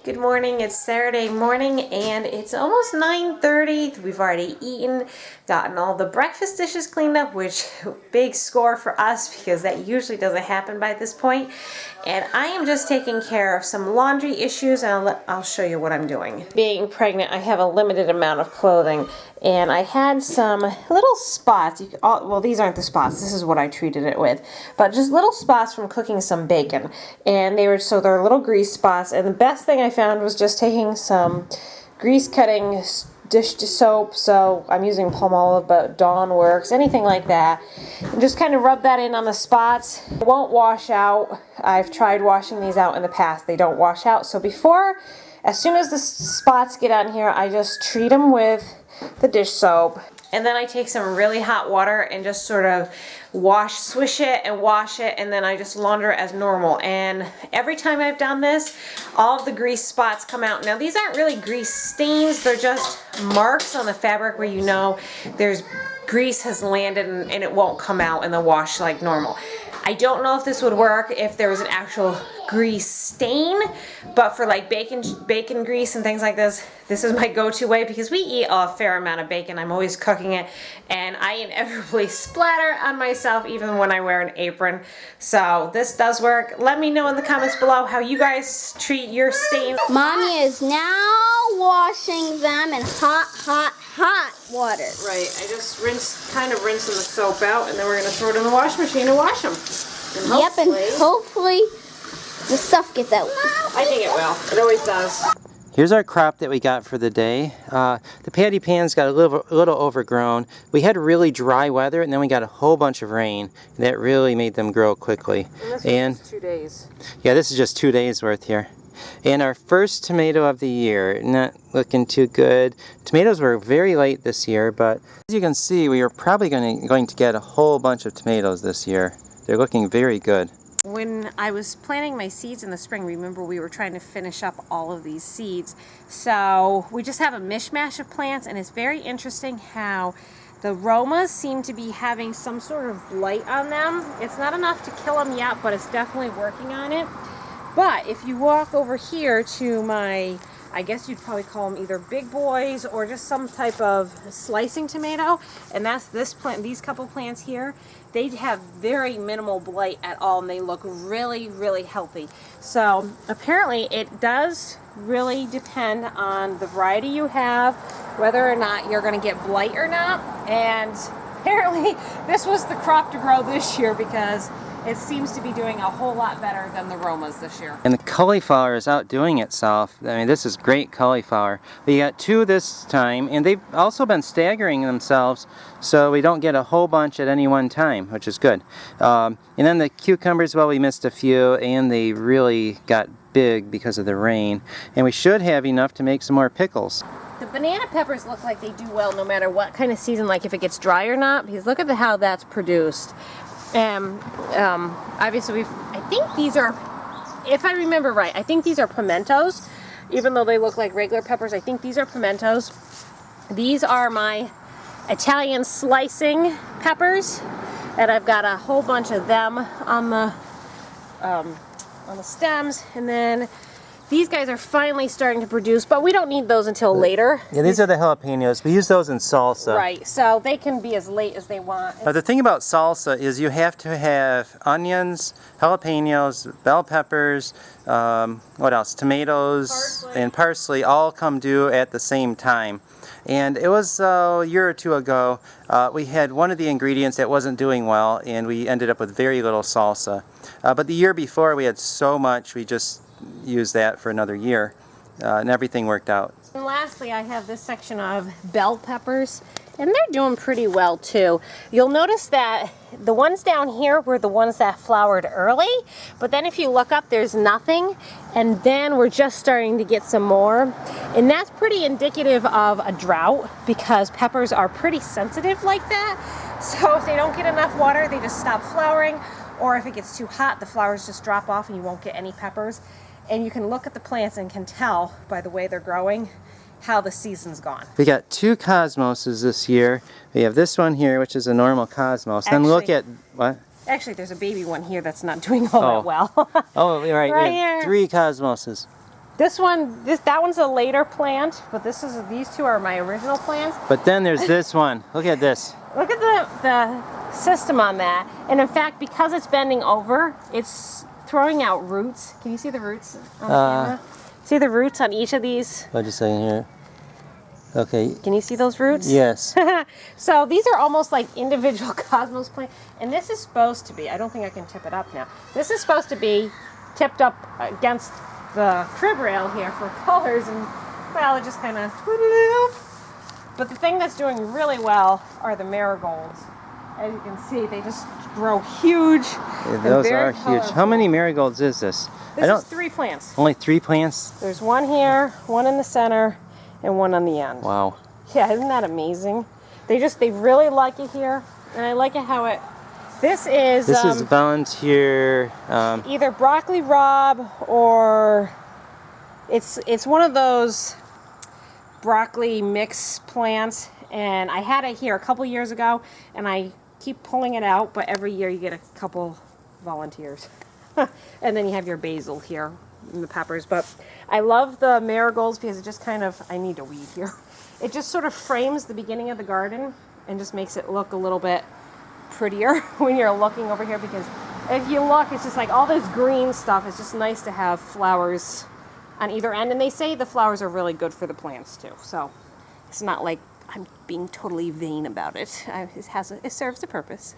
Good morning, it's Saturday morning and it's almost 9:30. We've already eaten, gotten all the breakfast dishes cleaned up, which big score for us because that usually doesn't happen by this point. And I am just taking care of some laundry issues and I'll show you what I'm doing. Being pregnant, I have a limited amount of clothing and I had some little spots. Well, these aren't the spots, this is what I treated it with, but just little spots from cooking some bacon. And they're little grease spots, and the best thing I found was just taking some grease cutting dish soap. So I'm using Palmolive, but Dawn works, anything like that, and just kind of rub that in on the spots. It won't wash out. I've tried washing these out in the past, they don't wash out. So as soon as the spots get on here, I just treat them with the dish soap. And then I take some really hot water and just sort of swish it and wash it, and then I just launder it as normal. And every time I've done this, all of the grease spots come out. Now these aren't really grease stains, they're just marks on the fabric where you know there's grease has landed and it won't come out in the wash like normal. I don't know if this would work if there was an actual grease stain, but for like bacon grease and things like this is my go-to way because we eat a fair amount of bacon. I'm always cooking it and I inevitably splatter on myself even when I wear an apron. So this does work. Let me know in the comments below how you guys treat your stains. Mommy is now washing them in hot water. Right, I just kind of rinsing the soap out, and then we're going to throw it in the wash machine and wash them. And hopefully the stuff gets out. I think it will. It always does. Here's our crop that we got for the day. The patty pans got a little overgrown. We had really dry weather, and then we got a whole bunch of rain. That really made them grow quickly. And this was 2 days. Yeah, this is just 2 days worth here. And our first tomato of the year, not looking too good. Tomatoes were very late this year, but as you can see, we are probably going to get a whole bunch of tomatoes this year. They're looking very good. When I was planting my seeds in the spring, remember we were trying to finish up all of these seeds. So we just have a mishmash of plants, and it's very interesting how the Romas seem to be having some sort of blight on them. It's not enough to kill them yet, but it's definitely working on it. But if you walk over here to my, I guess you'd probably call them either big boys or just some type of slicing tomato, and that's this plant, these couple plants here, they have very minimal blight at all, and they look really, really healthy. So apparently it does really depend on the variety you have, whether or not you're going to get blight or not. And apparently this was the crop to grow this year because it seems to be doing a whole lot better than the Romas this year. And the cauliflower is outdoing itself. I mean, this is great cauliflower. We got 2 this time, and they've also been staggering themselves so we don't get a whole bunch at any one time, which is good. And then the cucumbers, well, we missed a few, and they really got big because of the rain. And we should have enough to make some more pickles. The banana peppers look like they do well no matter what kind of season, like if it gets dry or not, because look at how that's produced. Obviously I think these are, if I remember right, I think these are pimentos, even though they look like regular peppers. I think these are pimentos. These are my Italian slicing peppers, and I've got a whole bunch of them on the stems, and then these guys are finally starting to produce, but we don't need those until later. Yeah, these are the jalapenos. We use those in salsa. Right, so they can be as late as they want. But the thing about salsa is you have to have onions, jalapenos, bell peppers, what else? Tomatoes, Parsley. And parsley all come due at the same time. And it was a year or 2 ago, we had one of the ingredients that wasn't doing well, and we ended up with very little salsa. But the year before we had so much, we just use that for another year, and everything worked out. And lastly, I have this section of bell peppers, and they're doing pretty well too. You'll notice that the ones down here were the ones that flowered early, but then if you look up, there's nothing, and then we're just starting to get some more, and that's pretty indicative of a drought because peppers are pretty sensitive like that. So if they don't get enough water, they just stop flowering, or if it gets too hot, the flowers just drop off and you won't get any peppers. And you can look at the plants and can tell by the way they're growing how the season's gone. We got 2 cosmoses this year. We have this one here, which is a normal cosmos. Then look at, what? Actually, there's a baby one here that's not doing all that well. Oh, right. Right We have here. 3 cosmoses. This one, that one's a later plant, but these two are my original plants. But then there's this one. Look at this. Look at the system on that. And in fact, because it's bending over, it's throwing out roots. Can you see the roots on the camera? See the roots on each of these? Oh, just a second here. Okay. Can you see those roots? Yes. So these are almost like individual cosmos plants. And this is supposed to be, I don't think I can tip it up now. This is supposed to be tipped up against the crib rail here for colors, and well, it just kind of. But the thing that's doing really well are the marigolds. As you can see, they just grow huge. Yeah, those are huge. colorful. How many marigolds is this? This is 3 plants. Only 3 plants? There's one here, one in the center, and one on the end. Wow. Yeah, isn't that amazing? They really like it here, and I like it how it. This is volunteer. Either broccoli rabe or it's one of those broccoli mix plants, and I had it here a couple years ago, and I keep pulling it out, but every year you get a couple volunteers. And then you have your basil here and the peppers. But I love the marigolds because it just kind of, I need to weed here. It just sort of frames the beginning of the garden and just makes it look a little bit prettier when you're looking over here, because if you look, it's just like all this green stuff. It's just nice to have flowers on either end, and they say the flowers are really good for the plants too, so it's not like I'm being totally vain about it. It serves a purpose.